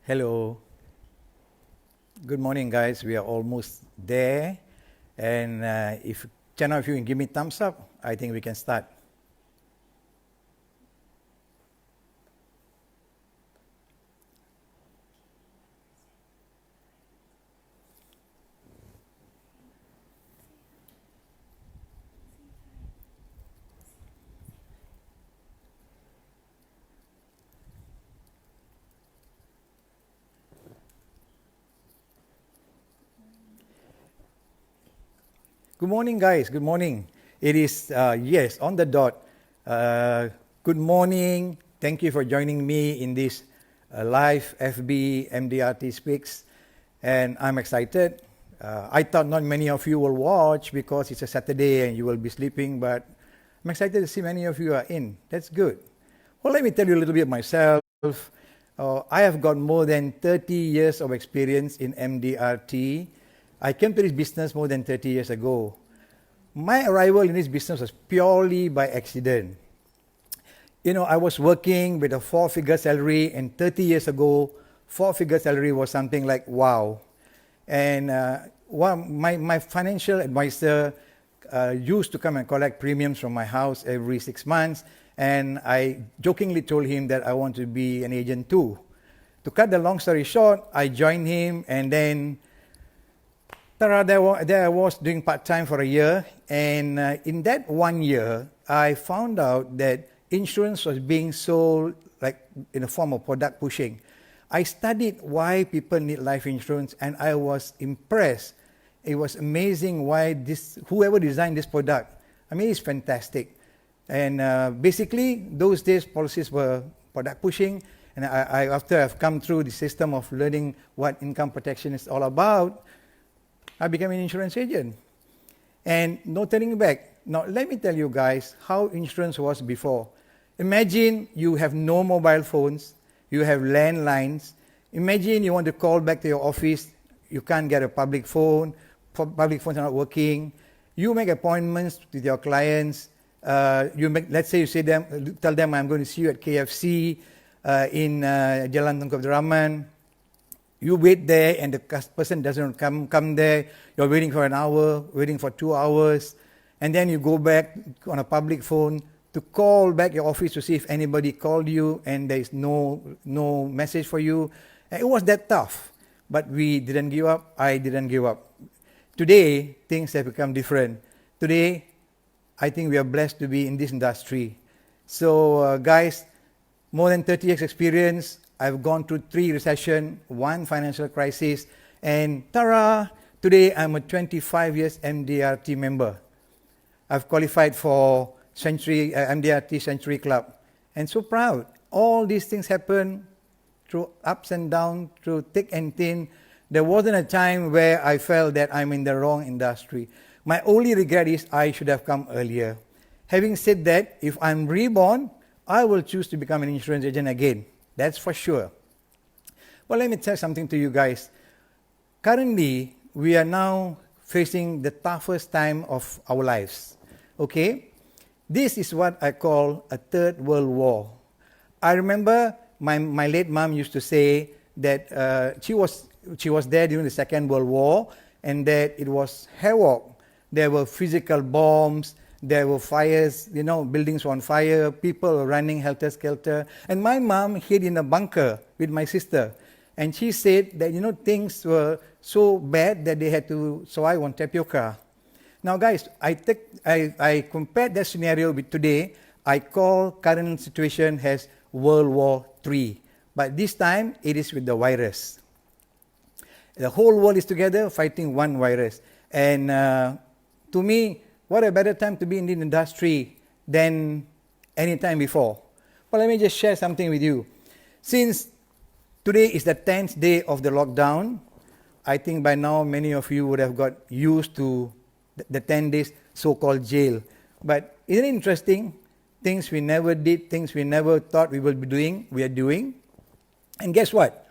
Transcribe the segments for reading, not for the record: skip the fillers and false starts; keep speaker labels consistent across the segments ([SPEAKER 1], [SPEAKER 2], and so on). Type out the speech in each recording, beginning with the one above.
[SPEAKER 1] Hello. Good morning, guys. We are almost there. And if 10 of you can give me thumbs up, I think we can start. Good morning, guys. Good morning. It is, yes, on the dot. Good morning. Thank you for joining me in this live FB Mdrt Speaks. And I'm excited. I thought not many of you will watch because it's a Saturday and you will be sleeping, but I'm excited to see many of you are in. That's good. Well, let me tell you a little bit of myself. I have got more than 30 years of experience in Mdrt. I came to this business more than 30 years ago. My arrival in this business was purely by accident. You know, I was working with a 4-figure salary, and 30 years ago, 4-figure salary was something like wow. And my financial advisor used to come and collect premiums from my house every 6 months, and I jokingly told him that I want to be an agent too. To cut the long story short, I joined him, and then there I was doing part-time for a year, and in that 1 year, I found out that insurance was being sold like in a form of product pushing. I studied why people need life insurance, and I was impressed. It was amazing why whoever designed this product, I mean, it's fantastic. And basically, those days, policies were product pushing, and after I've come through the system of learning what income protection is all about, I became an insurance agent. And no turning back. Now, let me tell you guys how insurance was before. Imagine you have no mobile phones, you have landlines. Imagine you want to call back to your office, you can't get a public phone, public phones are not working. You make appointments with your clients. Let's say tell them I'm going to see you at KFC in Jalan Tengku Abdul Rahman. You wait there and the person doesn't come there. You're waiting for an hour, waiting for 2 hours. And then you go back on a public phone to call back your office to see if anybody called you and there is no message for you. And it was that tough. But we didn't give up. I didn't give up. Today, things have become different. Today, I think we are blessed to be in this industry. So guys, more than 30 years experience. I've gone through 3 recessions, 1 financial crisis, and ta-ra! Today I'm a 25 years Mdrt member. I've qualified for Mdrt Century Club, and so proud. All these things happen through ups and downs, through thick and thin. There wasn't a time where I felt that I'm in the wrong industry. My only regret is I should have come earlier. Having said that, if I'm reborn, I will choose to become an insurance agent again. That's for sure. Well, let me tell something to you guys. Currently, we are now facing the toughest time of our lives. Okay? This is what I call a third world war. I remember my late mom used to say that she was there during the Second World War, and that it was havoc. There were physical bombs. There were fires, buildings were on fire, people were running helter-skelter. And my mom hid in a bunker with my sister. And she said that, things were so bad that they had to survive on tapioca. Now, guys, I compared that scenario with today. I call current situation as World War III. But this time, it is with the virus. The whole world is together fighting one virus. And to me, what a better time to be in the industry than any time before. Well, let me just share something with you. Since today is the 10th day of the lockdown, I think by now many of you would have got used to the 10 days so-called jail. But isn't it interesting? Things we never did, things we never thought we would be doing, we are doing. And guess what?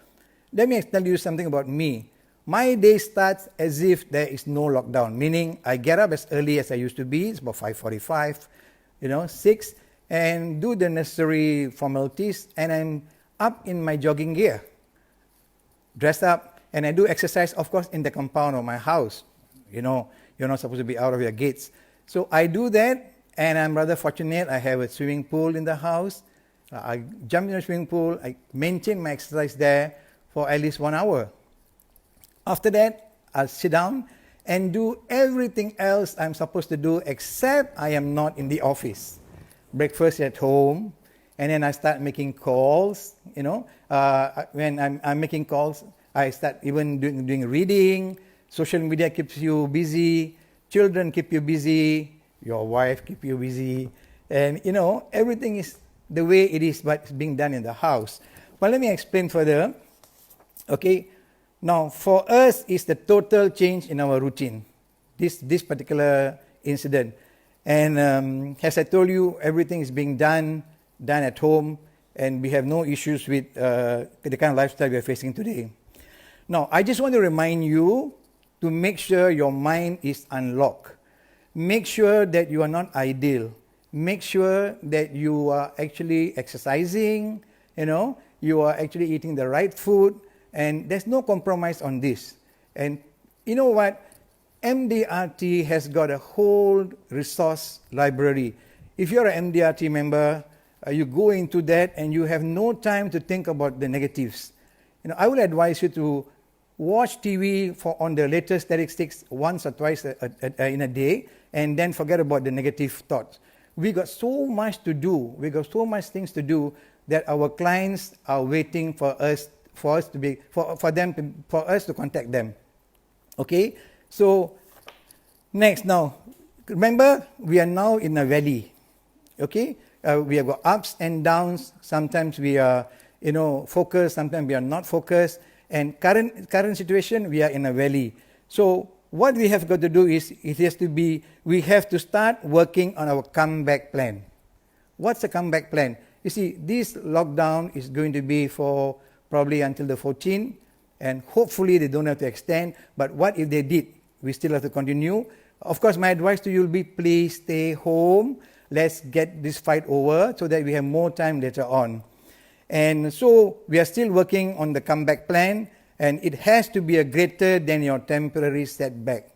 [SPEAKER 1] Let me tell you something about me. My day starts as if there is no lockdown, meaning I get up as early as I used to be. It's about 5:45, 6, and do the necessary formalities, and I'm up in my jogging gear. dress up, and I do exercise, of course, in the compound of my house. You know, you're not supposed to be out of your gates. So I do that, and I'm rather fortunate. I have a swimming pool in the house. I jump in the swimming pool. I maintain my exercise there for at least 1 hour. After that, I'll sit down and do everything else I'm supposed to do, except I am not in the office. Breakfast at home, and then I start making calls. You know, when I'm making calls, I start even doing reading. Social media keeps you busy. Children keep you busy. Your wife keep you busy. And, you know, everything is the way it is, but it's being done in the house. But let me explain further. Okay. Now, for us, it's the total change in our routine, this particular incident. And as I told you, everything is being done at home, and we have no issues with the kind of lifestyle we are facing today. Now, I just want to remind you to make sure your mind is unlocked. Make sure that you are not idle. Make sure that you are actually exercising, you know, you are actually eating the right food, and there's no compromise on this. And you know what? Mdrt has got a whole resource library. If you're an Mdrt member, you go into that and you have no time to think about the negatives. You know, I would advise you to watch TV on the latest statistics once or twice in a day, and then forget about the negative thoughts. We got so much to do. We got so much things to do that our clients are waiting for us to contact them. Okay? So next, now remember, we are now in a valley. Okay? We have got ups and downs. Sometimes we are, you know, focused. Sometimes we are not focused. And current situation, we are in a valley. So what we have got to do is, we have to start working on our comeback plan. What's the comeback plan? You see, this lockdown is going to be for probably until the 14th, and hopefully they don't have to extend. But what if they did? We still have to continue. Of course, my advice to you will be, please stay home. Let's get this fight over so that we have more time later on. And so we are still working on the comeback plan, and it has to be greater than your temporary setback.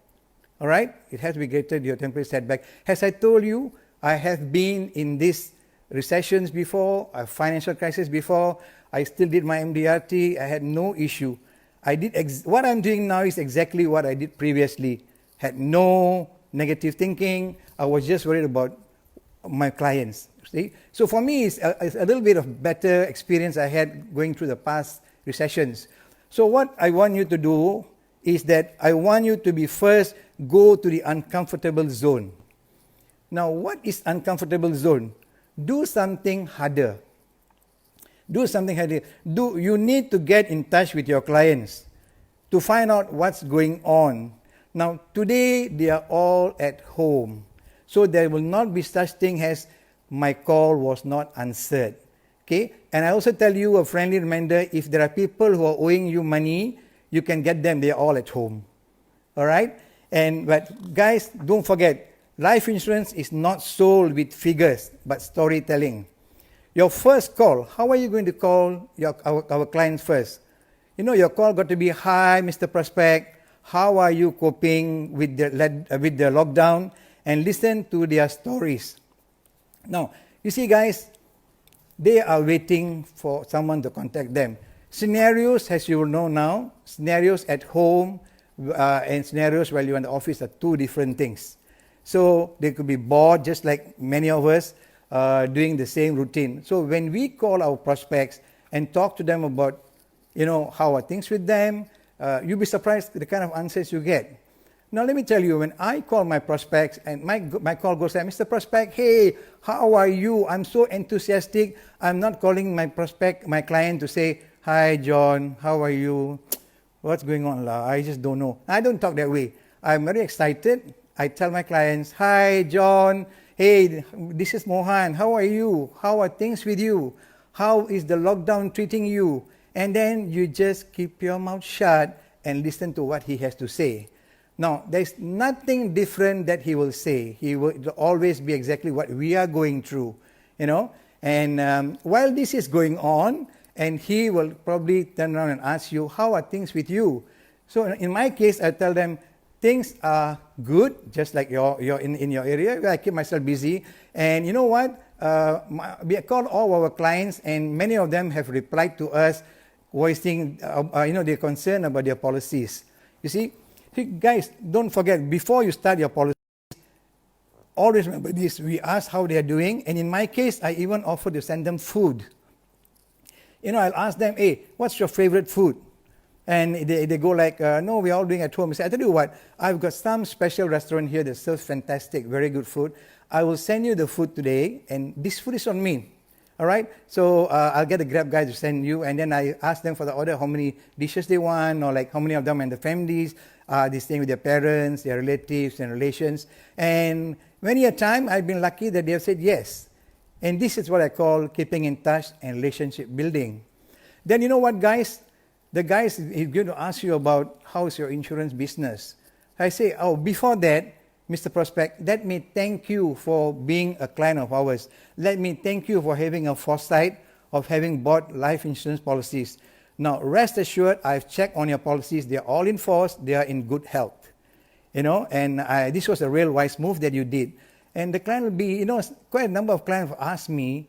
[SPEAKER 1] All right? It has to be greater than your temporary setback. As I told you, I have been in these recessions before, a financial crisis before. I still did my Mdrt. I had no issue. What I'm doing now is exactly what I did previously. Had no negative thinking. I was just worried about my clients. See? So for me, it's a little bit of better experience I had going through the past recessions. So what I want you to do is that I want you to go to the uncomfortable zone. Now, what is uncomfortable zone? Do something harder. Do something harder. You need to get in touch with your clients to find out what's going on. Now, today, they are all at home. So there will not be such thing as my call was not answered. Okay? And I also tell you a friendly reminder, if there are people who are owing you money, you can get them. They are all at home. All right? But guys, don't forget, life insurance is not sold with figures, but storytelling. Your first call, how are you going to call our clients first? You know, your call got to be, hi, Mr. Prospect, how are you coping with the lockdown? And listen to their stories. Now, you see, guys, they are waiting for someone to contact them. Scenarios, as you will know now, scenarios at home and scenarios while you're in the office are two different things. So they could be bored, just like many of us, doing the same routine. So when we call our prospects and talk to them about, you know, how are things with them, you'll be surprised at the kind of answers you get. Now, let me tell you, when I call my prospects and my call goes like, Mr. Prospect, hey, how are you? I'm so enthusiastic. I'm not calling my client to say, hi, John, how are you? What's going on? I just don't know. I don't talk that way. I'm very excited. I tell my clients, hi, John, hey, this is Mohan. How are you? How are things with you? How is the lockdown treating you? And then you just keep your mouth shut and listen to what he has to say. Now, there's nothing different that he will say. He will always be exactly what we are going through, you know. And while this is going on, and he will probably turn around and ask you, how are things with you? So in my case, I tell them, things are good, just like you're in your area. I keep myself busy. And you know what? We call all our clients, and many of them have replied to us, voicing their concern about their policies. You see, guys, don't forget, before you start your policy, always remember this. We ask how they are doing, and in my case, I even offer to send them food. I'll ask them, hey, what's your favorite food? And they go like, no, we're all doing at home. I say, I tell you what, I've got some special restaurant here that serves fantastic, very good food. I will send you the food today, and this food is on me. All right? So I'll get a Grab guy to send you, and then I ask them for the order, how many dishes they want, or like how many of them and the families, they're staying with their parents, their relatives and relations. And many a time, I've been lucky that they have said yes. And this is what I call keeping in touch and relationship building. Then you know what, guys? The guys is going to ask you about how's your insurance business. I say, before that, Mr. Prospect, let me thank you for being a client of ours. Let me thank you for having a foresight of having bought life insurance policies. Now, rest assured, I've checked on your policies. They're all in force. They are in good health. And this was a real wise move that you did. And the client will be, quite a number of clients have asked me,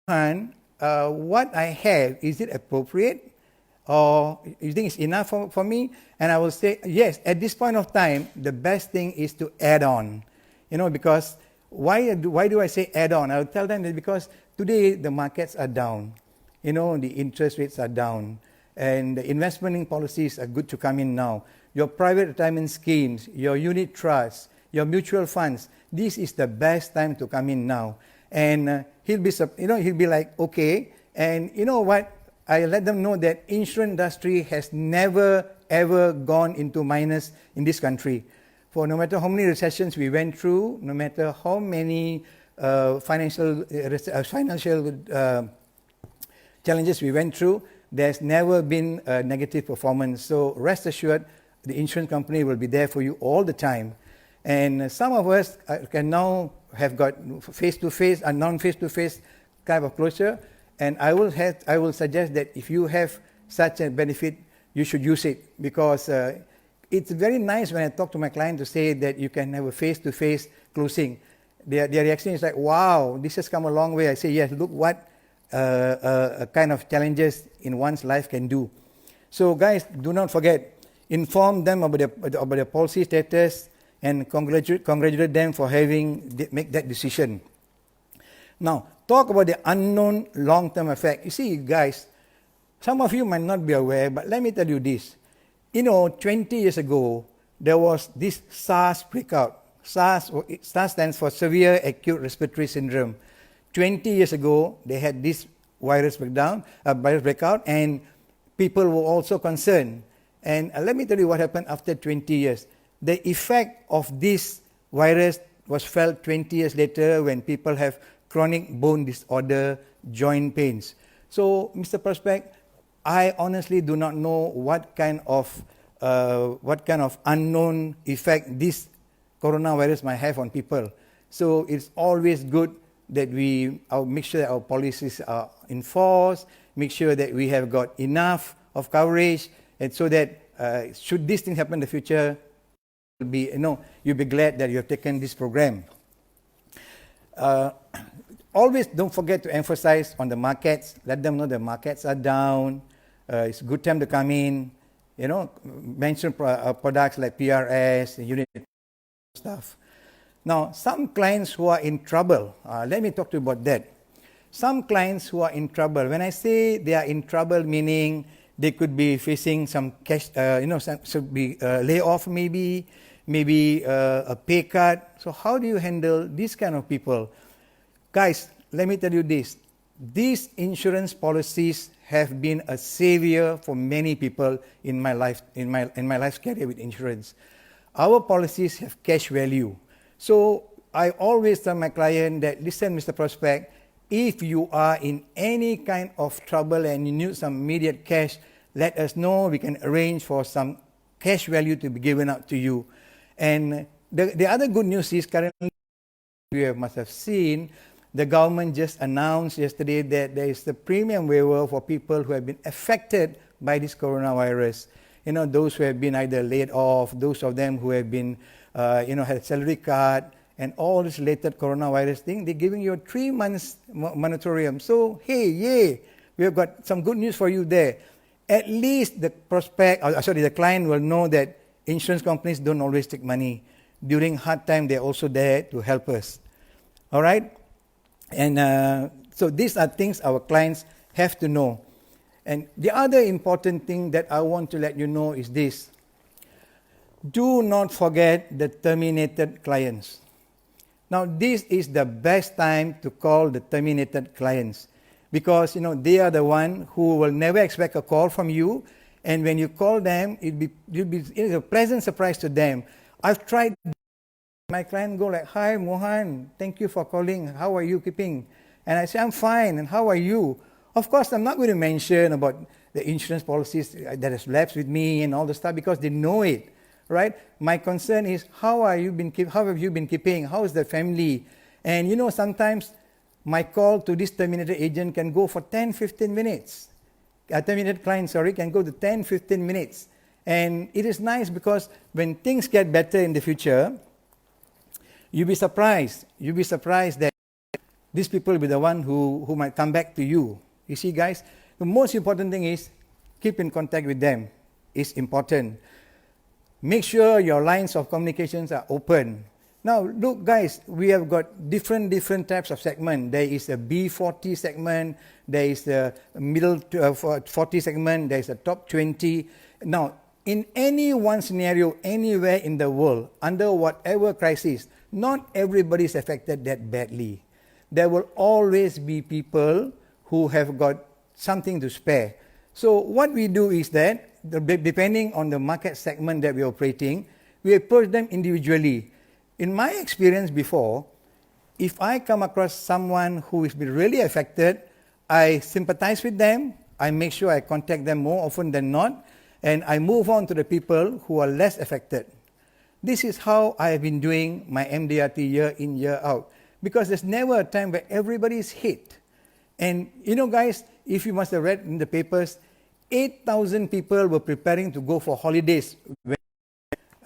[SPEAKER 1] what I have, is it appropriate? Or you think it's enough for me? And I will say, yes, at this point of time, the best thing is to add on. Because why do I say add on? I will tell them that because today the markets are down. The interest rates are down. And the investment policies are good to come in now. Your private retirement schemes, your unit trusts, your mutual funds, this is the best time to come in now. And he'll be like, okay. And you know what? I let them know that insurance industry has never, ever gone into minus in this country. For no matter how many recessions we went through, no matter how many financial challenges we went through, there's never been a negative performance. So rest assured, the insurance company will be there for you all the time. And some of us can now have got face-to-face and non-face-to-face kind of closure. And I will suggest that if you have such a benefit, you should use it, because it's very nice when I talk to my client to say that you can have a face-to-face closing. Their reaction is like, wow, this has come a long way. I say, yes, look what kind of challenges in one's life can do. So guys, do not forget, inform them about their policy status and congratulate them for make that decision. Now, talk about the unknown long-term effect. You see, guys, some of you might not be aware, but let me tell you this. 20 years ago, there was this SARS breakout. SARS stands for Severe Acute Respiratory Syndrome. 20 years ago, they had this virus breakout, and people were also concerned. And let me tell you what happened after 20 years. The effect of this virus was felt 20 years later when people have chronic bone disorder, joint pains. So, Mr. Prospect, I honestly do not know what kind of unknown effect this coronavirus might have on people. So it's always good that we make sure that our policies are in force, make sure that we have got enough of coverage, and so that should this thing happen in the future, you'll be glad that you have taken this program. Always don't forget to emphasize on the markets. Let them know the markets are down. It's a good time to come in. Mention products like PRS, unit stuff. Now, some clients who are in trouble, let me talk to you about that. Some clients who are in trouble, when I say they are in trouble, meaning they could be facing some cash, layoff maybe a pay cut. So how do you handle this kind of people? Guys, let me tell you this. These insurance policies have been a savior for many people in my life, in my life's career with insurance. Our policies have cash value. So I always tell my client that, listen, Mr. Prospect, if you are in any kind of trouble and you need some immediate cash, let us know. We can arrange for some cash value to be given out to you. And the other good news is currently, you must have seen, the government just announced yesterday that there is the premium waiver for people who have been affected by this coronavirus. Those who have been either laid off, those of them who have been, had a salary cut, and all this related coronavirus thing, they're giving you a 3 months moratorium. So, hey, yay, we have got some good news for you there. At least the the client will know that insurance companies don't always take money. During hard time, they're also there to help us. All right? And so these are things our clients have to know. And the other important thing that I want to let you know is this. Do not forget the terminated clients. Now, this is the best time to call the terminated clients because, they are the one who will never expect a call from you. And when you call them, it'll be a pleasant surprise to them. I've tried. My client go like, "Hi, Mohan, thank you for calling. How are you keeping?" And I say, "I'm fine. And how are you?" Of course, I'm not going to mention about the insurance policies that has lapsed with me and all the stuff because they know it, right? My concern is how have you been keeping? How is the family? And sometimes my call to this terminated agent can go for 10, 15 minutes. A terminated client, can go to 10, 15 minutes. And it is nice because when things get better in the future, you'll be surprised. You'll be surprised that these people will be the one who might come back to you. You see, guys, the most important thing is keep in contact with them. It's important. Make sure your lines of communications are open. Now, look, guys, we have got different types of segment. There is a B40 segment. There is a middle 40 segment. There is a top 20. Now, in any one scenario, anywhere in the world, under whatever crisis, not everybody is affected that badly. There will always be people who have got something to spare. So what we do is that, depending on the market segment that we're operating, we approach them individually. In my experience before, if I come across someone who is really affected, I sympathize with them, I make sure I contact them more often than not, and I move on to the people who are less affected. This is how I have been doing my Mdrt year in, year out. Because there's never a time where everybody is hit. And guys, if you must have read in the papers, 8,000 people were preparing to go for holidays when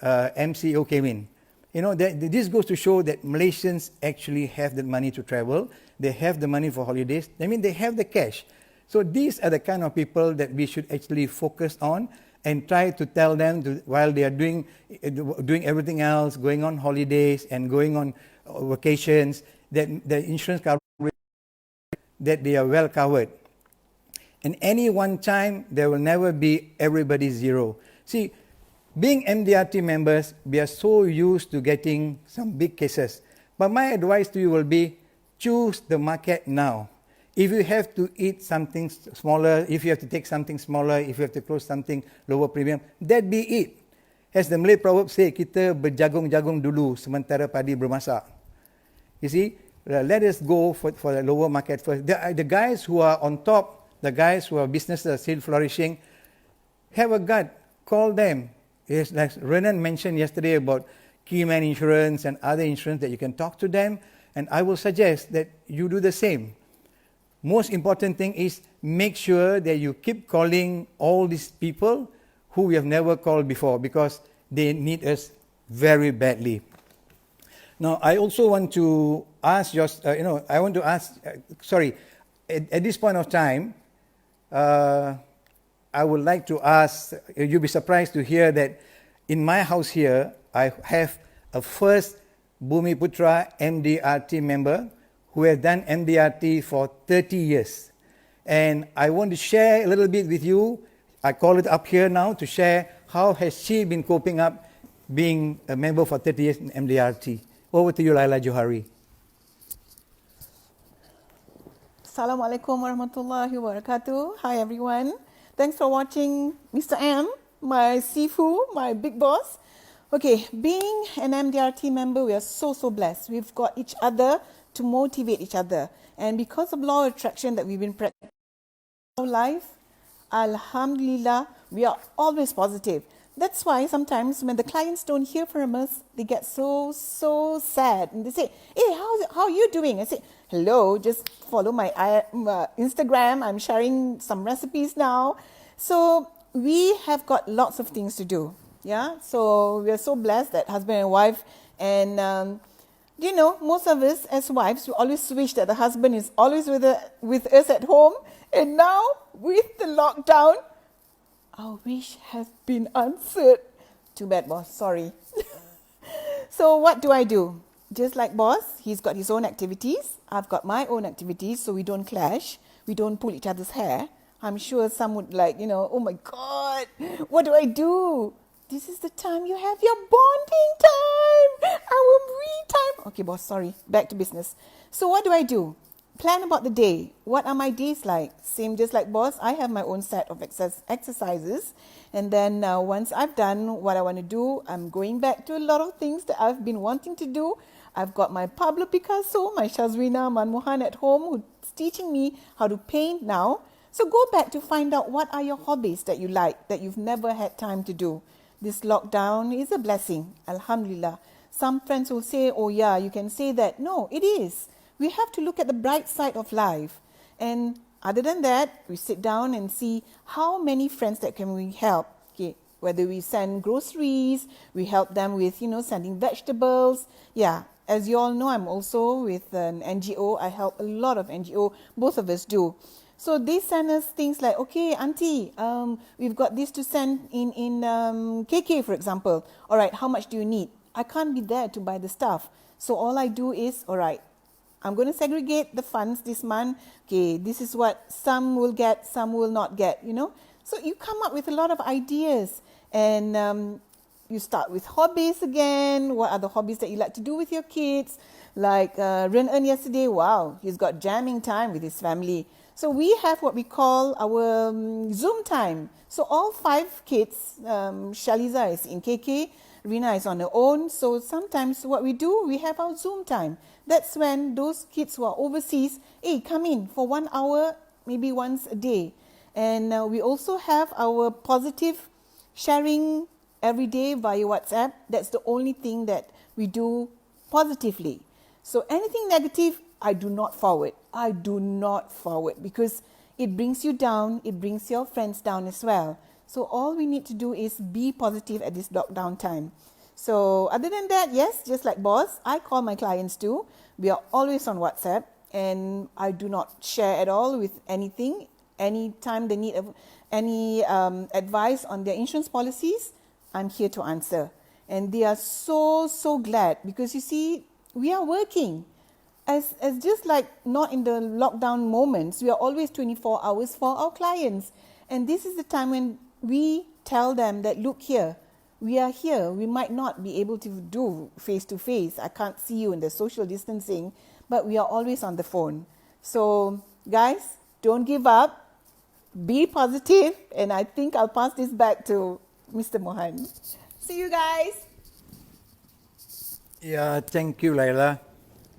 [SPEAKER 1] MCO came in. This goes to show that Malaysians actually have the money to travel. They have the money for holidays. They have the cash. So these are the kind of people that we should actually focus on and try to tell them while they are doing everything else, going on holidays and going on vacations, that the insurance coverage, that they are well covered. And any one time, there will never be everybody zero. See, being Mdrt members, we are so used to getting some big cases. But my advice to you will be, choose the market now. If you have to eat something smaller, if you have to take something smaller, if you have to close something lower premium, that be it. As the Malay proverb say, kita berjagung-jagung dulu sementara padi bermasak. You see, let us go for the lower market first. The guys who are on top, the guys who are businesses are still flourishing, have a gut, call them. Yes, like Renan mentioned yesterday about Keyman Insurance and other insurance that you can talk to them, and I will suggest that you do the same. Most important thing is make sure that you keep calling all these people who we have never called before because they need us very badly. Now, I also want to ask at this point of time, I would like to ask, you'll be surprised to hear that in my house here, I have a first Bumiputra Mdrt member who has done Mdrt for 30 years. And I want to share a little bit with you. I call it up here now to share how has she been coping up being a member for 30 years in Mdrt. Over to you, Laila Johari.
[SPEAKER 2] Assalamualaikum warahmatullahi wabarakatuh. Hi everyone. Thanks for watching Mr. M, my Sifu, my big boss. Okay, being an Mdrt member, we are so blessed. We've got each other to motivate each other. And because of law of attraction that we've been practicing in our life, Alhamdulillah, we are always positive. That's why sometimes when the clients don't hear from us, they get so sad. And they say, hey, how are you doing? I say, hello, just follow my Instagram. I'm sharing some recipes now. So we have got lots of things to do. Yeah, so we are so blessed that husband and wife, and most of us as wives, we always wish that the husband is always with us at home. And now with the lockdown, our wish has been answered. Too bad, boss. Sorry. So what do? Just like boss, he's got his own activities. I've got my own activities, so we don't clash. We don't pull each other's hair. I'm sure some would oh my God, what do I do? This is the time you have your bonding time, our me time. Okay, boss, sorry. Back to business. So what do? Plan about the day. What are my days like? Same just like boss, I have my own set of exercises. And then once I've done what I want to do, I'm going back to a lot of things that I've been wanting to do. I've got my Pablo Picasso, my Shazrina Manmohan at home who's teaching me how to paint now. So go back to find out what are your hobbies that you like, that you've never had time to do. This lockdown is a blessing, Alhamdulillah. Some friends will say, oh yeah, you can say that. No, it is. We have to look at the bright side of life. And other than that, we sit down and see how many friends that can we help. Okay, whether we send groceries, we help them with, sending vegetables. Yeah, as you all know, I'm also with an NGO. I help a lot of NGO. Both of us do. So they send us things like, okay, auntie, we've got this to send in KK, for example. All right, how much do you need? I can't be there to buy the stuff. So all I do is, all right, I'm going to segregate the funds this month. Okay, this is what some will get, some will not get, So you come up with a lot of ideas. And you start with hobbies again. What are the hobbies that you like to do with your kids? Like Ren En yesterday, wow, he's got jamming time with his family. So we have what we call our Zoom time. So all 5 kids, Shaliza is in KK, Rina is on her own. So sometimes what we do, we have our Zoom time. That's when those kids who are overseas, hey, come in for 1 hour, maybe once a day. And we also have our positive sharing every day via WhatsApp. That's the only thing that we do positively. So anything negative, I do not forward. Because it brings you down, it brings your friends down as well. So all we need to do is be positive at this lockdown time. So other than that, yes, just like boss, I call my clients too. We are always on WhatsApp and I do not share at all with anything. Anytime they need any advice on their insurance policies, I'm here to answer. And they are so glad because you see, we are working. As just like not in the lockdown moments, we are always 24 hours for our clients. And this is the time when we tell them that, look here, we are here. We might not be able to do face-to-face. I can't see you in the social distancing, but we are always on the phone. So guys, don't give up. Be positive. And I think I'll pass this back to Mr. Mohan. See you guys.
[SPEAKER 1] Yeah, thank you, Laila.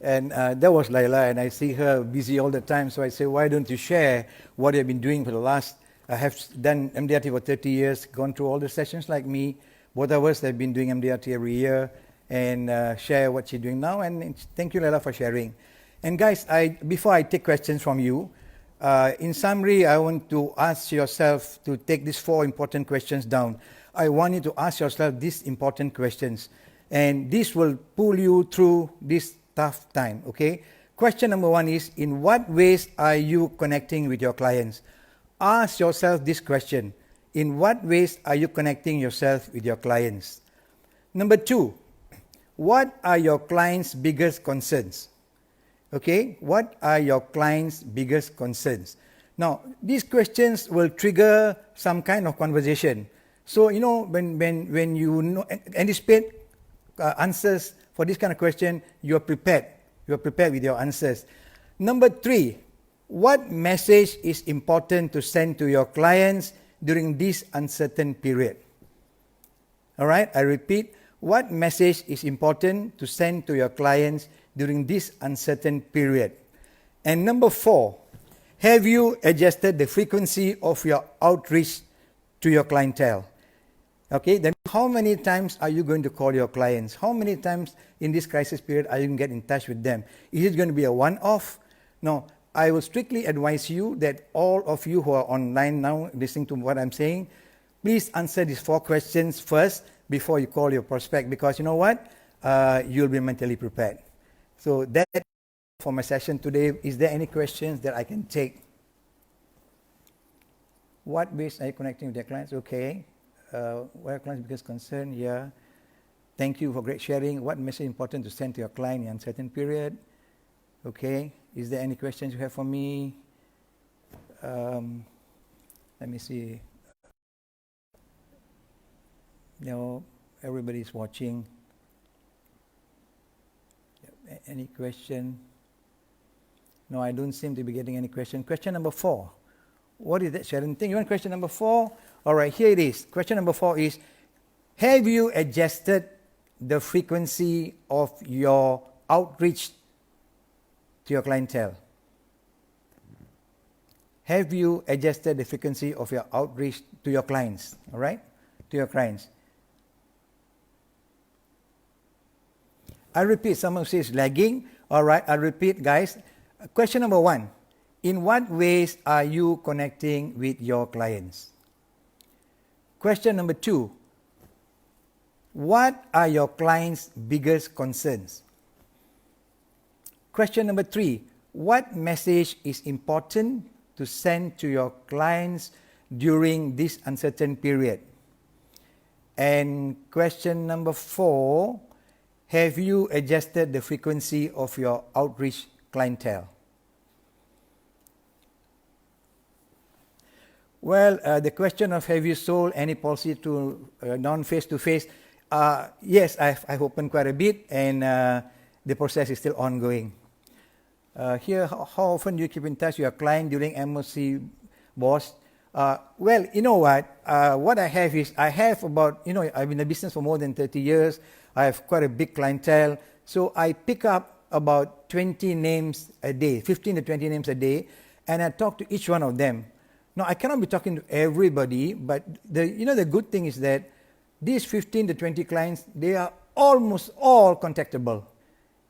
[SPEAKER 1] And that was Laila, and I see her busy all the time. So I say, why don't you share what you've been doing for the last, I have done Mdrt for 30 years, gone through all the sessions like me. Both of us have been doing Mdrt every year and share what you're doing now. And thank you, Laila, for sharing. And guys, before I take questions from you, in summary, I want to ask yourself to take these 4 important questions down. I want you to ask yourself these important questions. And this will pull you through this tough time, okay? Question number 1 is, in what ways are you connecting with your clients? Ask yourself this question. In what ways are you connecting yourself with your clients? Number 2, what are your clients' biggest concerns? Okay, what are your clients' biggest concerns? Now, these questions will trigger some kind of conversation. So, when you anticipate answers for this kind of question, you are prepared. You are prepared with your answers. Number 3, what message is important to send to your clients during this uncertain period? All right, I repeat, what message is important to send to your clients during this uncertain period? And number 4, have you adjusted the frequency of your outreach to your clientele? Okay, then how many times are you going to call your clients? How many times in this crisis period are you going to get in touch with them? Is it going to be a one-off? No, I will strictly advise you that all of you who are online now listening to what I'm saying, please answer these 4 questions first before you call your prospect, because you know what? You'll be mentally prepared. So that for my session today. Is there any questions that I can take? What ways are you connecting with your clients? Okay. Where clients because concerned? Yeah. Thank you for great sharing. What message is important to send to your client in uncertain period? Okay. Is there any questions you have for me? Let me see. No, everybody's watching. Any question? No, I don't seem to be getting any question. Question number 4. What is that, Sharon? Think you want question number 4? All right, here it is. Question number 4 is, have you adjusted the frequency of your outreach to your clientele? Have you adjusted the frequency of your outreach to your clients? All right, to your clients. I repeat, someone says lagging. All right, I'll repeat, guys. Question number 1. In what ways are you connecting with your clients? Question number 2. What are your clients' biggest concerns? Question number 3. What message is important to send to your clients during this uncertain period? And question number 4. Have you adjusted the frequency of your outreach clientele? Well, the question of have you sold any policy to non-face-to-face? Yes, I've opened quite a bit, and the process is still ongoing. Here, how often do you keep in touch with your client during MOC, boss? Well, you know what I have is, I have about, I've been in the business for more than 30 years. I have quite a big clientele. So I pick up about 20 names a day, 15 to 20 names a day, and I talk to each one of them. Now, I cannot be talking to everybody, but the good thing is that these 15 to 20 clients, they are almost all contactable.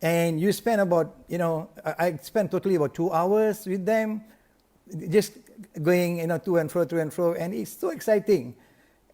[SPEAKER 1] And you spend about, I spend totally about 2 hours with them, just going, to and fro, and it's so exciting.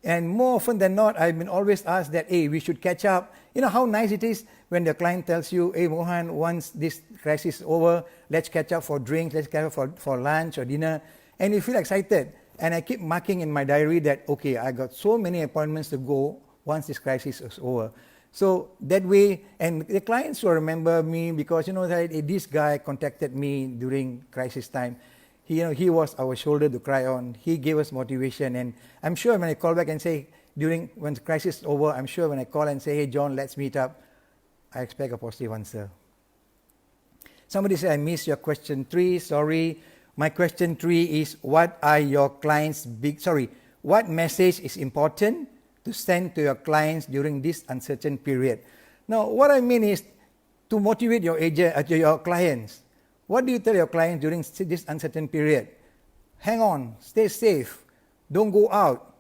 [SPEAKER 1] And more often than not, I've been always asked that, hey, we should catch up. You know how nice it is when the client tells you, hey, Mohan, once this crisis is over, let's catch up for drinks, let's catch up for lunch or dinner. And you feel excited. And I keep marking in my diary that, okay, I got so many appointments to go once this crisis is over. So that way, and the clients will remember me because, that this guy contacted me during crisis time. He was our shoulder to cry on. He gave us motivation. And I'm sure when I call back and say, when the crisis is over, I'm sure when I call and say, hey, John, let's meet up, I expect a positive answer. Somebody said, I missed your question 3. Sorry. My question 3 is, what are your clients' what message is important to send to your clients during this uncertain period? Now, what I mean is to motivate your clients. What do you tell your clients during this uncertain period? Hang on, stay safe, don't go out.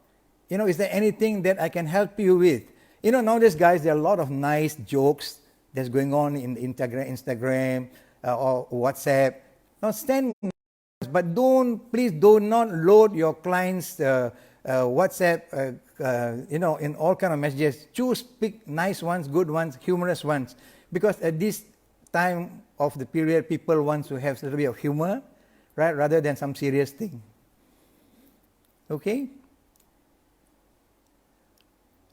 [SPEAKER 1] Is there anything that I can help you with? Nowadays, guys, there are a lot of nice jokes that's going on in Instagram or WhatsApp. Now, but please do not load your clients' WhatsApp, in all kind of messages. Pick nice ones, good ones, humorous ones, because at this time of the period, people want to have a little bit of humor, right, rather than some serious thing. Okay?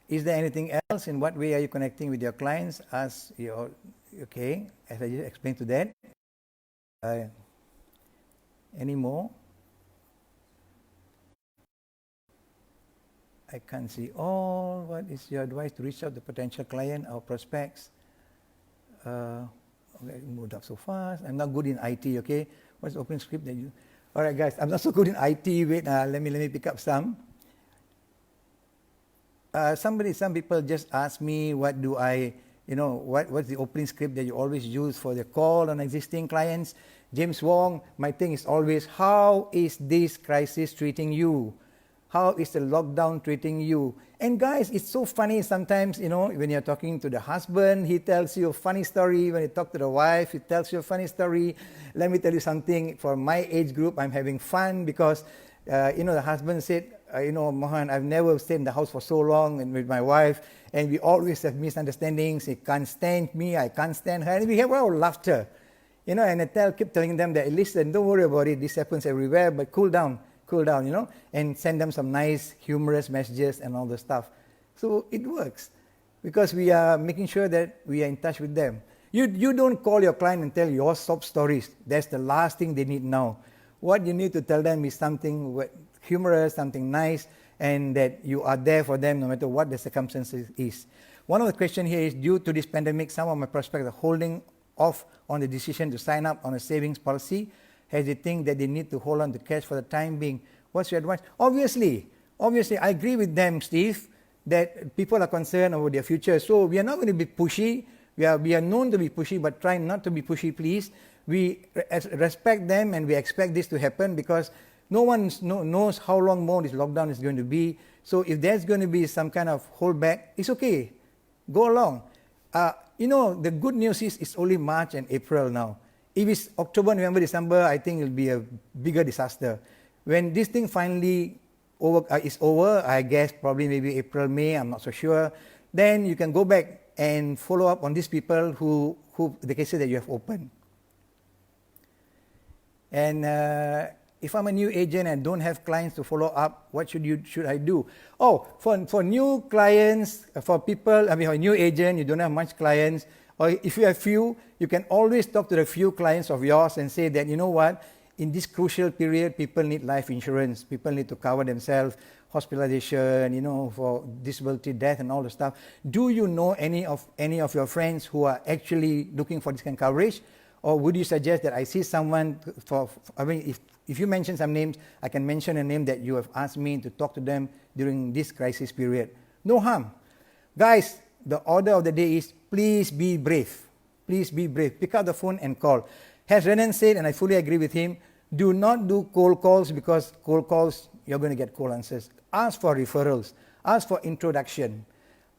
[SPEAKER 1] Is there anything else? In what way are you connecting with your clients? Okay, as I just explained to that. Any more? I can't see all. What is your advice to reach out to potential client or prospects? Okay, moved up so fast. I'm not good in IT, okay? What's the open script that you... All right, guys, I'm not so good in IT. Wait, let me pick up some. Some people just ask me, what do I, what's the opening script that you always use for the call on existing clients? James Wong, my thing is always, how is this crisis treating you? How is the lockdown treating you? And guys, it's so funny sometimes, when you're talking to the husband, he tells you a funny story. When you talk to the wife, he tells you a funny story. Let me tell you something. For my age group, I'm having fun because, the husband said, Mohan, I've never stayed in the house for so long and with my wife, and we always have misunderstandings. He can't stand me, I can't stand her, and we have our laughter. And I keep telling them that, listen, don't worry about it. This happens everywhere, but cool down, and send them some nice, humorous messages and all the stuff. So it works because we are making sure that we are in touch with them. You don't call your client and tell your sob stories. That's the last thing they need now. What you need to tell them is something humorous, something nice, and that you are there for them no matter what the circumstances is. One of the questions here is, due to this pandemic, some of my prospects are holding off on the decision to sign up on a savings policy, as they think that they need to hold on to cash for the time being. What's your advice? Obviously, I agree with them, Steve, that people are concerned over their future. So we are not going to be pushy. We are known to be pushy, but try not to be pushy, please. We respect them and we expect this to happen because no one knows how long more this lockdown is going to be. So if there's going to be some kind of holdback, it's okay. Go along. The good news is it's only March and April now. If it's October, November, December, I think it'll be a bigger disaster. When this thing finally is over, I guess probably maybe April, May, I'm not so sure, then you can go back and follow up on these people who the cases that you have opened. And if I'm a new agent and don't have clients to follow up, what should I do? Oh, for new clients, for people, for a new agent, you don't have much clients, or if you have few, you can always talk to the few clients of yours and say that, you know what, in this crucial period, people need life insurance, people need to cover themselves, hospitalization, for disability, death, and all the stuff. Do you know any of your friends who are actually looking for this kind of coverage? Or would you suggest that I see someone if you mention some names, I can mention a name that you have asked me to talk to them during this crisis period. No harm. Guys, the order of the day is please be brave. Please be brave. Pick up the phone and call. As Renan said, and I fully agree with him, do not do cold calls because cold calls, you're going to get cold answers. Ask for referrals. Ask for introduction.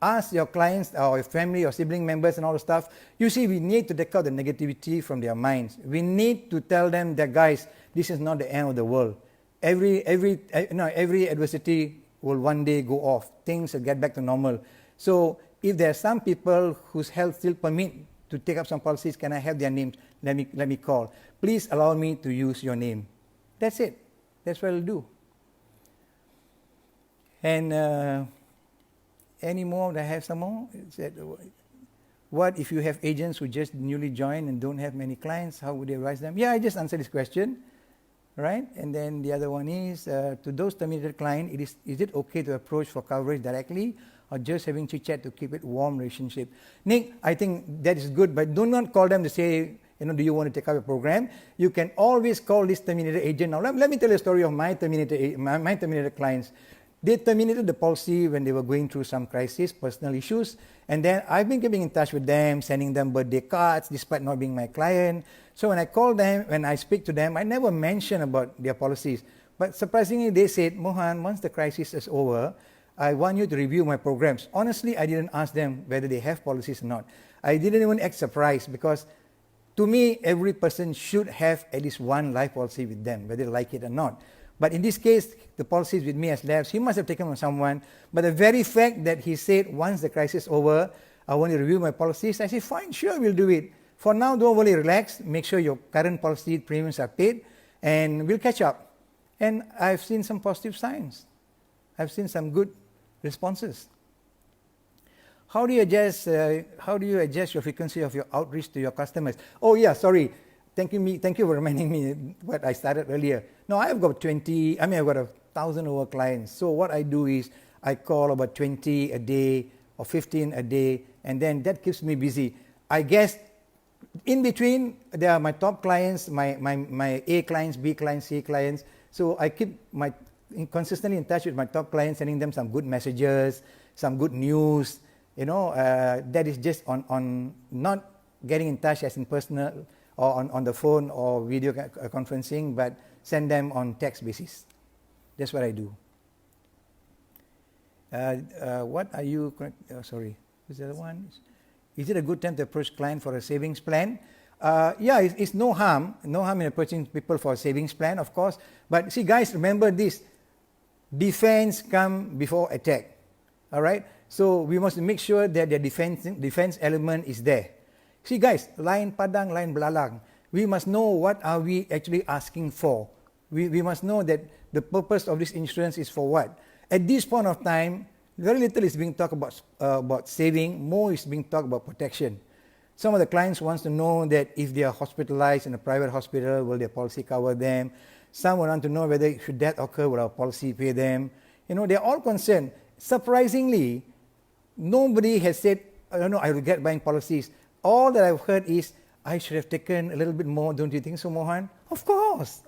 [SPEAKER 1] Ask your clients or your family or sibling members and all the stuff. You see, we need to take out the negativity from their minds. We need to tell them that, guys, this is not the end of the world. Every adversity will one day go off. Things will get back to normal. So if there are some people whose health still permit to take up some policies, can I have their names? Let me call. Please allow me to use your name. That's it. That's what I'll do. And any more? I have some more. What if you have agents who just newly joined and don't have many clients? How would you advise them? Yeah, I just answered this question, right? And then the other one is, to those terminated clients, is it okay to approach for coverage directly or just having chit-chat to keep it warm relationship? Nick, I think that is good, but do not call them to say, do you want to take up a program? You can always call this terminated agent. Now, let me tell you a story of my terminated clients. They terminated the policy when they were going through some crisis, personal issues, and then I've been keeping in touch with them, sending them birthday cards, despite not being my client. So when I call them, when I speak to them, I never mention about their policies. But surprisingly, they said, Mohan, once the crisis is over, I want you to review my programs. Honestly, I didn't ask them whether they have policies or not. I didn't even act surprised because to me, every person should have at least one life policy with them, whether they like it or not. But in this case, the policy is with me as lapsed. He must have taken from someone. But the very fact that he said, once the crisis is over, I want to review my policies, I said, fine, sure, we'll do it. For now, don't worry, relax. Make sure your current policy premiums are paid, and we'll catch up. And I've seen some positive signs. I've seen some good responses. How do you adjust your frequency of your outreach to your customers? Oh yeah, sorry. Thank you for reminding me what I started earlier. No, I've got 1,000 over clients. So what I do is I call about 20 a day or 15 a day, and then that keeps me busy. I guess in between, there are my top clients, my A clients, B clients, C clients. So I keep consistently in touch with my top clients, sending them some good messages, some good news. That is just on not getting in touch as in personal or on the phone or video conferencing, but send them on text basis. That's what I do. What are you, sorry, is the other one? Is it a good time to approach client for a savings plan? Yeah, it's no harm in approaching people for a savings plan, of course. But see, guys, remember this: defense come before attack. All right. So we must make sure that the defense element is there. See, guys, lain padang, lain belalang. We must know what are we actually asking for. We must know that the purpose of this insurance is for what. At this point of time, very little is being talked about saving. More is being talked about protection. Some of the clients wants to know that if they are hospitalized in a private hospital, will their policy cover them? Some want to know whether should that occur, will our policy pay them? You know, they're all concerned. Surprisingly, nobody has said, I don't know, I regret buying policies. All that I've heard is, I should have taken a little bit more, don't you think so, Mohan? Of course,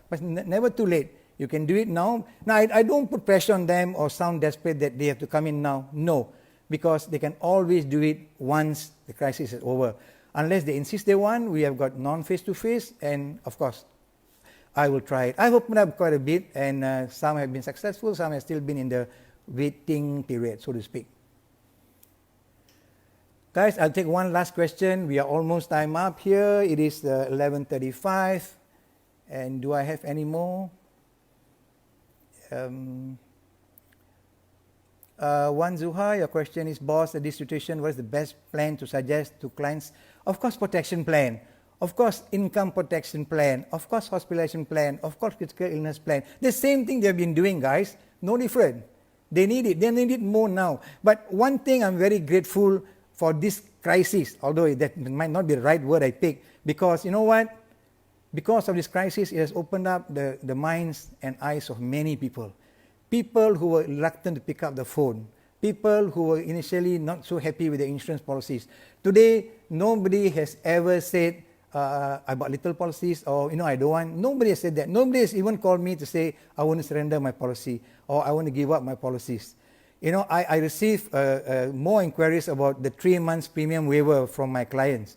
[SPEAKER 1] but never too late. You can do it now. Now, I don't put pressure on them or sound desperate that they have to come in now. No, because they can always do it once the crisis is over. Unless they insist they want, we have got non-face-to-face, and of course, I will try it. I've opened up quite a bit, and some have been successful, some have still been in the waiting period, so to speak. Guys, I'll take one last question. We are almost time up here. It is 11:35. And do I have any more? One Zuha, your question is, boss, at this situation, what is the best plan to suggest to clients? Of course, protection plan. Of course, income protection plan. Of course, hospitalization plan. Of course, critical illness plan. The same thing they've been doing, guys. No different. They need it. They need it more now. But one thing I'm very grateful for this crisis, although that might not be the right word I pick, because you know what? Because of this crisis, it has opened up the minds and eyes of many people. People who were reluctant to pick up the phone. People who were initially not so happy with the insurance policies. Today, nobody has ever said, I bought little policies, or I don't want. Nobody has said that. Nobody has even called me to say, I want to surrender my policy, or I want to give up my policies. I receive more inquiries about the 3 months premium waiver from my clients.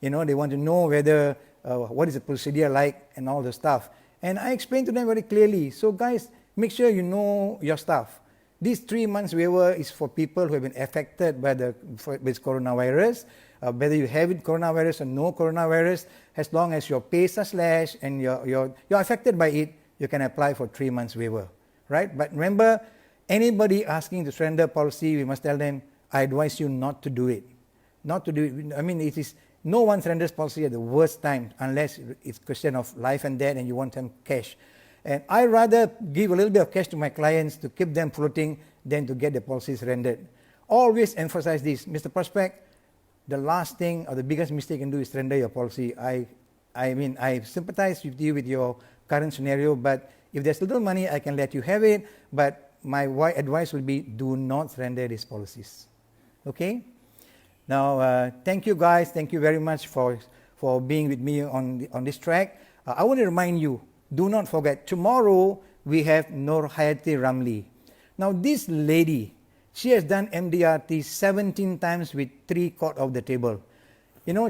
[SPEAKER 1] They want to know whether, what is the procedure like and all the stuff. And I explained to them very clearly. So guys, make sure you know your stuff. This 3 months waiver is for people who have been affected by with coronavirus. Whether you have coronavirus or no coronavirus, as long as your pays are slashed and you're affected by it, you can apply for 3 months waiver, right? But remember, anybody asking to surrender policy, we must tell them, I advise you not to do it. Not to do it. I mean, it is no one surrenders policy at the worst time unless it's a question of life and death and you want them cash. And I rather give a little bit of cash to my clients to keep them floating than to get the policy surrendered. Always emphasize this, Mr. Prospect, the last thing or the biggest mistake you can do is surrender your policy. I mean, I sympathize with you with your current scenario, but if there's little money, I can let you have it, but my advice will be, do not surrender these policies. Okay? Now, thank you guys. Thank you very much for being with me on this track. I want to remind you, do not forget, tomorrow we have Nur Hayati Ramli. Now, this lady, she has done Mdrt 17 times with 3 caught off the table.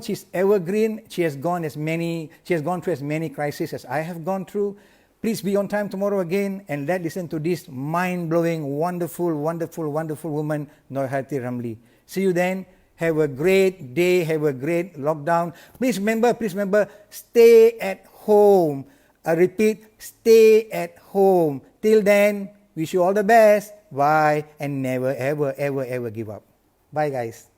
[SPEAKER 1] She's evergreen. She has gone through as many crises as I have gone through. Please be on time tomorrow again, and let's listen to this mind-blowing, wonderful, wonderful, wonderful woman, Nur Hayati Ramli. See you then. Have a great day. Have a great lockdown. Please remember, stay at home. I repeat, stay at home. Till then, wish you all the best. Bye, and never, ever, ever, ever give up. Bye, guys.